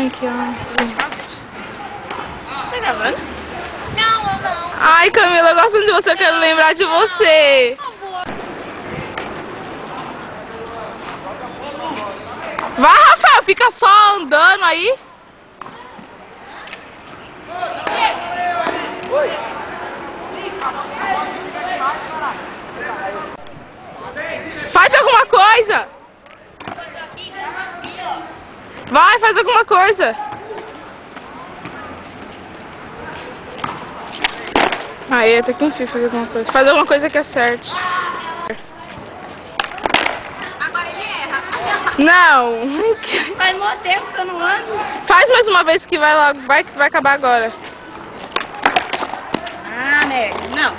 aqui, ó. Tá gravando? Não. Ai, Camila, eu gosto de você, eu quero lembrar de você. Vai, Rafael, fica só andando aí. Faz alguma coisa. Vai, faz alguma coisa. Aí, até que enfim fazer alguma coisa. Faz alguma coisa que acerte. Agora ele erra. Não. Faz muito tempo que eu não ando. Faz mais uma vez que vai logo. Vai que vai acabar agora. Ah, merda. Não.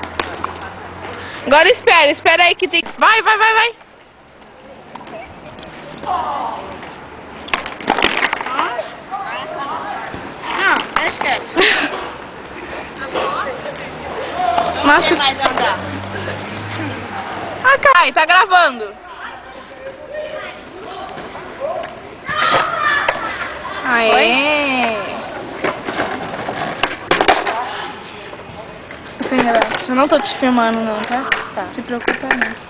Agora espera aí que tem... Vai. Não, deixa quieto. Nossa. Mais andar. Ah, Kai, tá gravando. Aê. Eu não tô te filmando não, tá? Tá. Se preocupa não.